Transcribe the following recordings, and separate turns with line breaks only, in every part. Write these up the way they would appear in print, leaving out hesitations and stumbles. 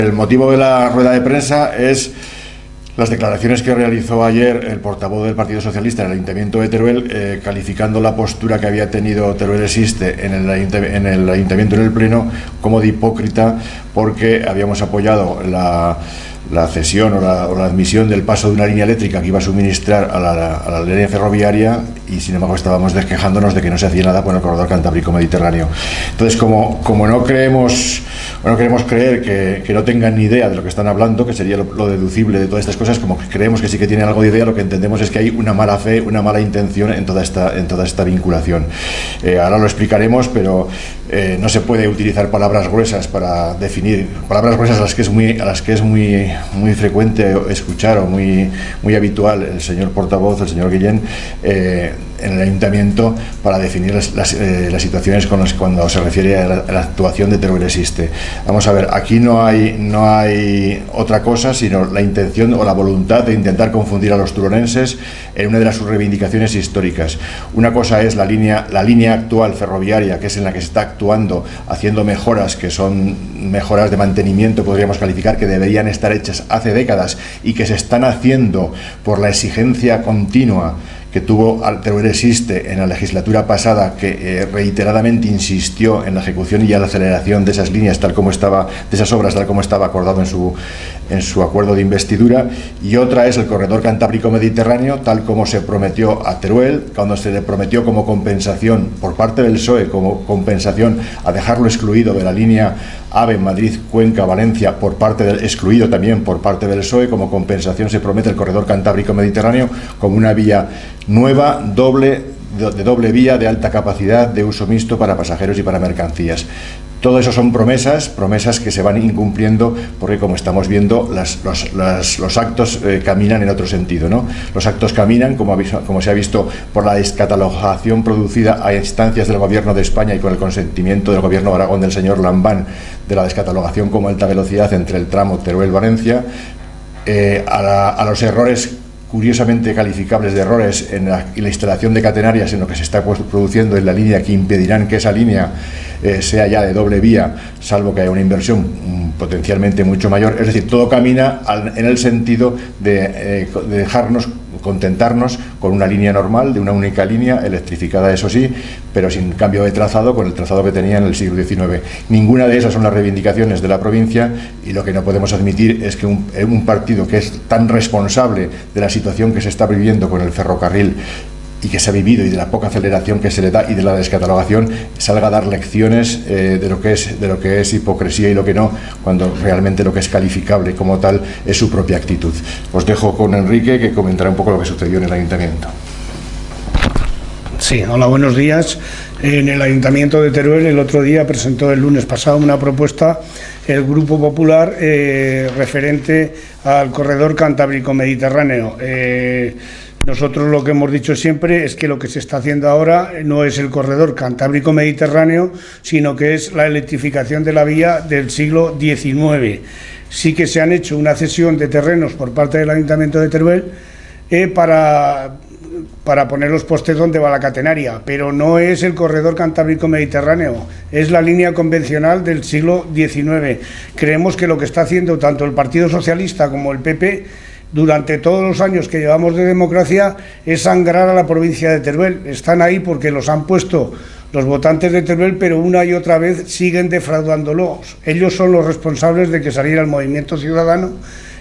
El motivo de la rueda de prensa es las declaraciones que realizó ayer el portavoz del Partido Socialista en el Ayuntamiento de Teruel, calificando la postura que había tenido Teruel Existe en el Ayuntamiento, en el Pleno, como de hipócrita, porque habíamos apoyado la cesión o la admisión del paso de una línea eléctrica que iba a suministrar a la línea ferroviaria, y sin embargo estábamos quejándonos de que no se hacía nada con el corredor Cantábrico Mediterráneo. Entonces, como no queremos creer que no tengan ni idea de lo que están hablando, que sería lo deducible de todas estas cosas, como que creemos que sí que tienen algo de idea, lo que entendemos es que hay una mala fe, una mala intención en toda esta vinculación. Ahora lo explicaremos, pero no se puede utilizar palabras gruesas para definir, palabras gruesas a las que es muy frecuente escuchar, o muy habitual el señor portavoz, el señor Guillén, en el Ayuntamiento, para definir las situaciones cuando se refiere a la actuación de Teruel Existe. Vamos a ver, aquí no hay otra cosa sino la intención o la voluntad de intentar confundir a los turonenses en una de sus reivindicaciones históricas. Una cosa es la línea actual ferroviaria, que es en la que se está actuando, haciendo mejoras que son mejoras de mantenimiento, podríamos calificar, que deberían estar hechas hace décadas y que se están haciendo por la exigencia continua que tuvo Teruel Existe en la legislatura pasada, que reiteradamente insistió en la ejecución y la aceleración de esas líneas, de esas obras, tal como estaba acordado en su acuerdo de investidura. Y otra es el corredor Cantábrico Mediterráneo, tal como se prometió a Teruel, cuando se le prometió como compensación por parte del PSOE, como compensación a dejarlo excluido de la línea AVE Madrid, Cuenca, Valencia, excluido también por parte del PSOE. Como compensación se promete el corredor Cantábrico Mediterráneo como una vía nueva, de doble vía, de alta capacidad, de uso mixto para pasajeros y para mercancías. Todo eso son promesas que se van incumpliendo, porque, como estamos viendo, los actos caminan en otro sentido, ¿no? Los actos caminan, como se ha visto, por la descatalogación producida a instancias del Gobierno de España y con el consentimiento del Gobierno de Aragón, del señor Lambán, de la descatalogación como alta velocidad entre el tramo Teruel-Valencia, a los errores curiosamente calificables de errores en la instalación de catenarias, en lo que se está produciendo en la línea, que impedirán que esa línea sea ya de doble vía, salvo que haya una inversión potencialmente mucho mayor. Es decir, todo camina en el sentido de contentarnos con una línea normal, de una única línea, electrificada, eso sí, pero sin cambio de trazado, con el trazado que tenía en el siglo XIX. Ninguna de esas son las reivindicaciones de la provincia, y lo que no podemos admitir es que un partido que es tan responsable de la situación que se está viviendo con el ferrocarril y que se ha vivido, y de la poca aceleración que se le da y de la descatalogación, salga a dar lecciones de lo que es hipocresía y lo que no, cuando realmente lo que es calificable como tal es su propia actitud. Os dejo con Enrique, que comentará un poco lo que sucedió en el Ayuntamiento.
Sí, hola, buenos días. En el Ayuntamiento de Teruel, el otro día presentó, el lunes pasado, una propuesta el Grupo Popular referente al corredor Cantábrico Mediterráneo. Nosotros lo que hemos dicho siempre es que lo que se está haciendo ahora no es el corredor Cantábrico Mediterráneo, sino que es la electrificación de la vía del siglo XIX. Sí que se han hecho una cesión de terrenos por parte del Ayuntamiento de Teruel para poner los postes donde va la catenaria, pero no es el corredor Cantábrico Mediterráneo, es la línea convencional del siglo XIX. Creemos que lo que está haciendo tanto el Partido Socialista como el PP durante todos los años que llevamos de democracia es sangrar a la provincia de Teruel. Están ahí porque los han puesto los votantes de Teruel, pero una y otra vez siguen defraudándolos. Ellos son los responsables de que saliera el movimiento ciudadano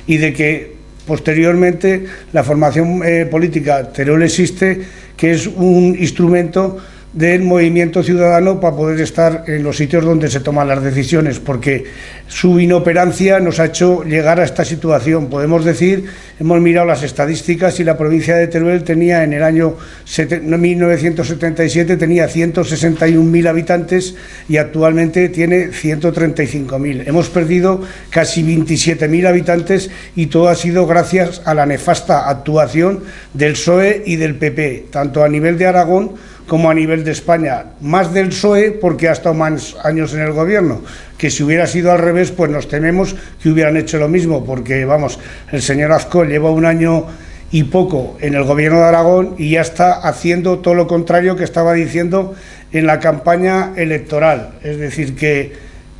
y de que posteriormente la formación política Teruel Existe, que es un instrumento del movimiento ciudadano para poder estar en los sitios donde se toman las decisiones, porque su inoperancia nos ha hecho llegar a esta situación. Podemos decir, hemos mirado las estadísticas y la provincia de Teruel tenía en el año 1977 tenía 161.000 habitantes y actualmente tiene 135.000. Hemos perdido casi 27.000 habitantes, y todo ha sido gracias a la nefasta actuación del PSOE y del PP, tanto a nivel de Aragón como a nivel de España. Más del PSOE porque ha estado más años en el gobierno, que si hubiera sido al revés, pues nos tememos que hubieran hecho lo mismo, porque vamos, el señor Azcón lleva un año y poco en el gobierno de Aragón y ya está haciendo todo lo contrario que estaba diciendo en la campaña electoral. Es decir, que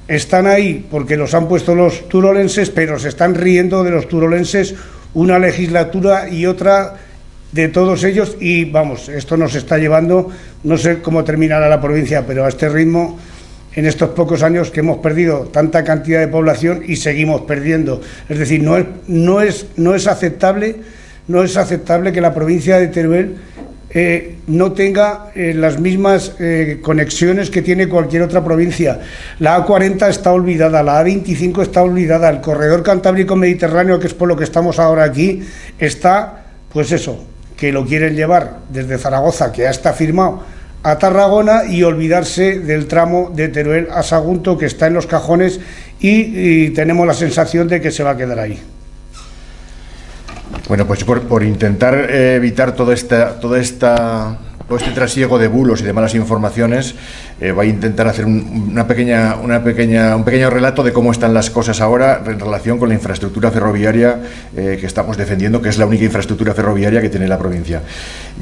están ahí porque los han puesto los turolenses, pero se están riendo de los turolenses una legislatura y otra de todos ellos, y vamos, esto nos está llevando, no sé cómo terminará la provincia, pero a este ritmo, en estos pocos años que hemos perdido tanta cantidad de población y seguimos perdiendo. Es decir, no es aceptable que la provincia de Teruel no tenga las mismas conexiones que tiene cualquier otra provincia. La A40 está olvidada, la A25 está olvidada, el corredor cantábrico mediterráneo, que es por lo que estamos ahora aquí, está, pues eso, que lo quieren llevar desde Zaragoza, que ya está firmado, a Tarragona, y olvidarse del tramo de Teruel a Sagunto, que está en los cajones, y tenemos la sensación de que se va a quedar ahí.
Bueno, pues por intentar evitar todo este trasiego de bulos y de malas informaciones, voy a intentar hacer un pequeño relato de cómo están las cosas ahora en relación con la infraestructura ferroviaria que estamos defendiendo, que es la única infraestructura ferroviaria que tiene la provincia.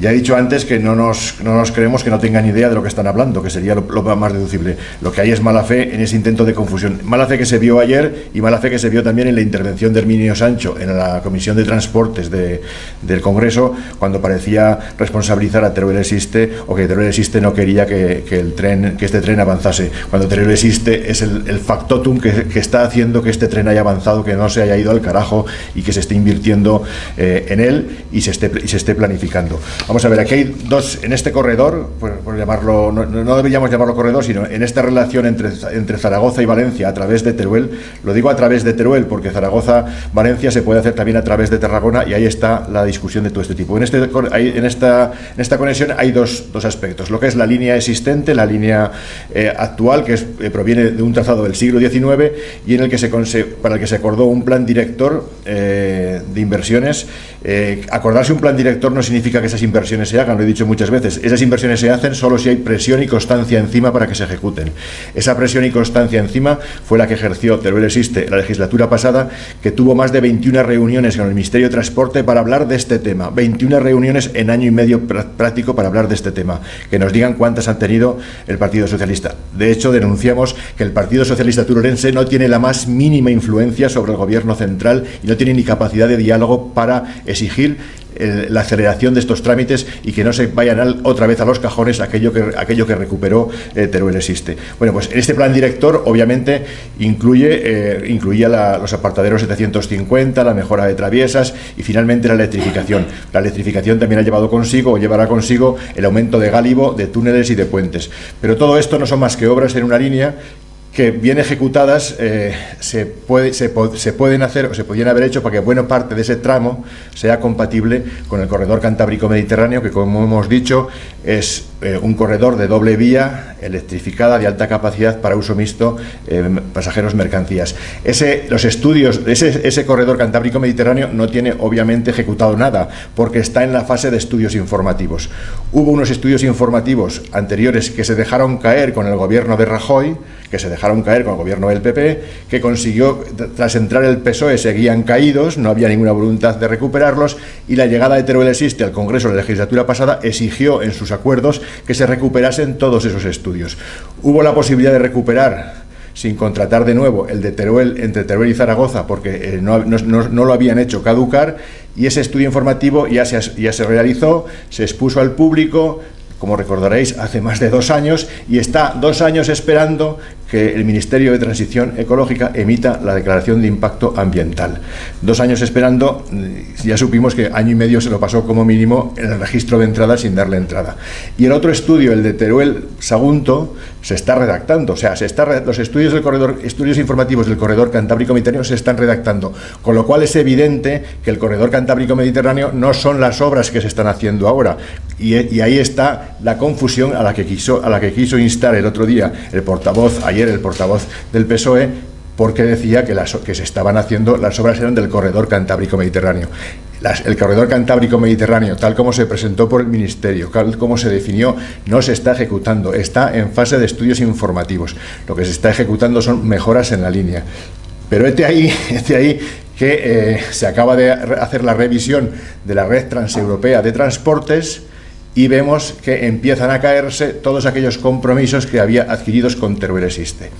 Ya he dicho antes que no nos creemos que no tengan idea de lo que están hablando, que sería lo más deducible. Lo que hay es mala fe en ese intento de confusión. Mala fe que se vio ayer y mala fe que se vio también en la intervención de Herminio Sancho en la Comisión de Transportes del Congreso, cuando parecía responsabilizar a Teruel Existe, o que Teruel Existe no quería que este tren avanzase, cuando Teruel Existe es el factotum que está haciendo que este tren haya avanzado, que no se haya ido al carajo y que se esté invirtiendo en él y se esté planificando. Vamos a ver, aquí hay dos, en este corredor, por llamarlo, no deberíamos llamarlo corredor, sino en esta relación entre Zaragoza y Valencia a través de Teruel. Lo digo a través de Teruel porque Zaragoza-Valencia se puede hacer también a través de Tarragona, y ahí está la discusión de todo este tipo. En esta conexión hay dos aspectos: lo que es la línea existente, la línea actual, que proviene de un trazado del siglo XIX y en el que para el que se acordó un plan director de inversiones. Acordarse un plan director no significa que esas inversiones se hagan, lo he dicho muchas veces. Esas inversiones se hacen solo si hay presión y constancia encima para que se ejecuten. Esa presión y constancia encima fue la que ejerció Teruel Existe la legislatura pasada, que tuvo más de 21 reuniones con el Ministerio de Transporte para hablar de este tema. 21 reuniones en año y medio práctico para hablar de este tema. Que nos digan cuántas han tenido el Partido Socialista. De hecho, denunciamos que el Partido Socialista turolense no tiene la más mínima influencia sobre el gobierno central y no tiene ni capacidad de diálogo para exigir la aceleración de estos trámites y que no se vayan otra vez a los cajones aquello que recuperó Teruel Existe. Bueno, pues en este plan director obviamente incluía los apartaderos 750, la mejora de traviesas y finalmente la electrificación. La electrificación también ha llevado consigo o llevará consigo el aumento de gálibo, de túneles y de puentes. Pero todo esto no son más que obras en una línea que bien ejecutadas se pueden hacer o se podían haber hecho para que buena parte de ese tramo sea compatible con el corredor cantábrico mediterráneo, que como hemos dicho es un corredor de doble vía, electrificada, de alta capacidad para uso mixto, pasajeros, mercancías. Ese corredor cantábrico mediterráneo no tiene obviamente ejecutado nada porque está en la fase de estudios informativos. Hubo unos estudios informativos anteriores que se dejaron caer con el gobierno de Rajoy, que se dejaron caer con el gobierno del PP, que consiguió, tras entrar el PSOE, seguían caídos, no había ninguna voluntad de recuperarlos, y la llegada de Teruel Existe al Congreso de la legislatura pasada exigió en sus acuerdos que se recuperasen todos esos estudios. Hubo la posibilidad de recuperar, sin contratar de nuevo, el de Teruel, entre Teruel y Zaragoza, porque no lo habían hecho caducar, y ese estudio informativo ya se realizó, se expuso al público, como recordaréis, hace más de 2 años, y está 2 años esperando que el Ministerio de Transición Ecológica emita la declaración de impacto ambiental. 2 años esperando, ya supimos que año y medio se lo pasó como mínimo en el registro de entrada sin darle entrada. Y el otro estudio, el de Teruel-Sagunto, se está redactando, o sea, los estudios informativos del corredor cantábrico mediterráneo se están redactando, con lo cual es evidente que el corredor cantábrico mediterráneo no son las obras que se están haciendo ahora, y ahí está la confusión a la que quiso instar el otro día el portavoz del PSOE, porque decía que se estaban haciendo, las obras eran del corredor cantábrico mediterráneo. El corredor cantábrico mediterráneo, tal como se presentó por el Ministerio, tal como se definió, no se está ejecutando, está en fase de estudios informativos. Lo que se está ejecutando son mejoras en la línea. Pero este ahí que se acaba de hacer la revisión de la red transeuropea de transportes, y vemos que empiezan a caerse todos aquellos compromisos que había adquiridos con Teruel Existe.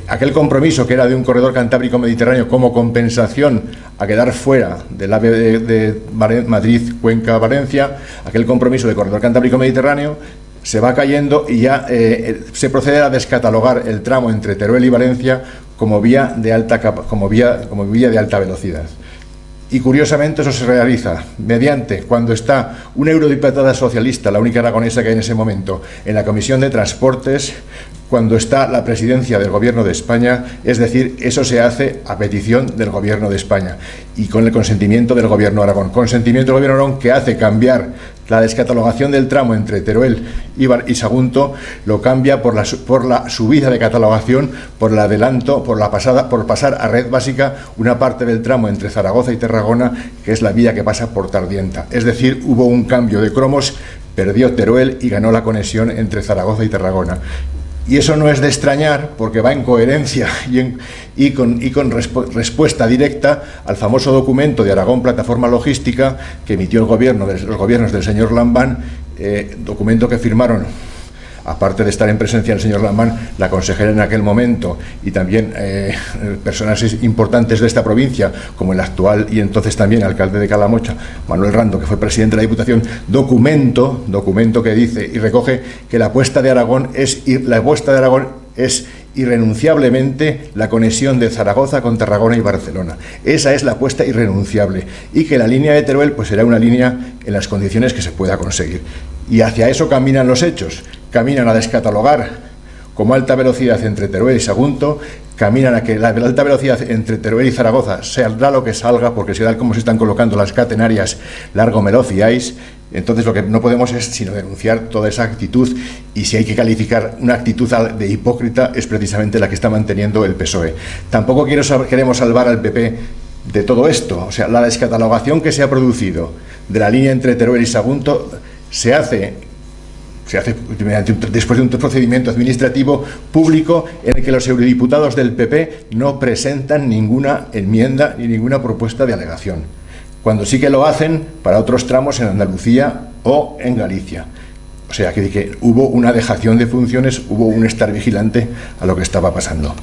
aquel compromiso que era de un corredor cantábrico mediterráneo como compensación a quedar fuera del AVE de Madrid, Cuenca, Valencia, aquel compromiso de corredor cantábrico mediterráneo se va cayendo y ya se procede a descatalogar el tramo entre Teruel y Valencia como vía de alta velocidad. Y curiosamente eso se realiza mediante, cuando está una eurodiputada socialista, la única aragonesa que hay en ese momento, en la Comisión de Transportes, cuando está la presidencia del Gobierno de España, es decir, eso se hace a petición del Gobierno de España y con el consentimiento del Gobierno de Aragón. Consentimiento del Gobierno de Aragón que hace cambiar la descatalogación del tramo entre Teruel y Sagunto, lo cambia por la subida de catalogación, por el adelanto, por pasar a red básica una parte del tramo entre Zaragoza y Tarragona, que es la vía que pasa por Tardienta. Es decir, hubo un cambio de cromos, perdió Teruel y ganó la conexión entre Zaragoza y Tarragona. Y eso no es de extrañar, porque va en coherencia y con respuesta directa al famoso documento de Aragón Plataforma Logística que emitió los gobiernos del señor Lambán, documento que firmaron, aparte de estar en presencia del señor Lambán, la consejera en aquel momento y también personajes importantes de esta provincia, como el actual y entonces también alcalde de Calamocha, Manuel Rando, que fue presidente de la Diputación, documento que dice y recoge que la apuesta de Aragón es irrenunciablemente la conexión de Zaragoza con Tarragona y Barcelona. Esa es la apuesta irrenunciable y que la línea de Teruel pues será una línea en las condiciones que se pueda conseguir. Y hacia eso caminan los hechos. Caminan a descatalogar como alta velocidad entre Teruel y Sagunto, caminan a que la alta velocidad entre Teruel y Zaragoza saldrá lo que salga, porque si tal como se están colocando las catenarias, largo me lo fiáis. Entonces lo que no podemos es sino denunciar toda esa actitud, y si hay que calificar una actitud de hipócrita es precisamente la que está manteniendo el PSOE. Tampoco queremos salvar al PP de todo esto. O sea, la descatalogación que se ha producido de la línea entre Teruel y Sagunto se hace después de un procedimiento administrativo público en el que los eurodiputados del PP no presentan ninguna enmienda ni ninguna propuesta de alegación, cuando sí que lo hacen para otros tramos en Andalucía o en Galicia. O sea, que hubo una dejación de funciones, hubo un estar vigilante a lo que estaba pasando.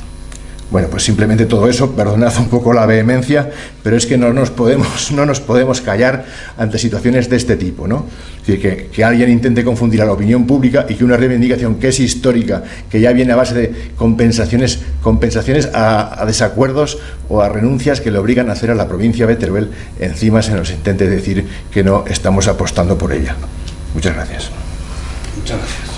Bueno, pues simplemente todo eso, perdonad un poco la vehemencia, pero es que no nos podemos callar ante situaciones de este tipo, ¿no? Es decir, que alguien intente confundir a la opinión pública y que una reivindicación que es histórica, que ya viene a base de compensaciones a desacuerdos o a renuncias que le obligan a hacer a la provincia de Teruel, encima se nos intente decir que no estamos apostando por ella. Muchas gracias.
Muchas gracias.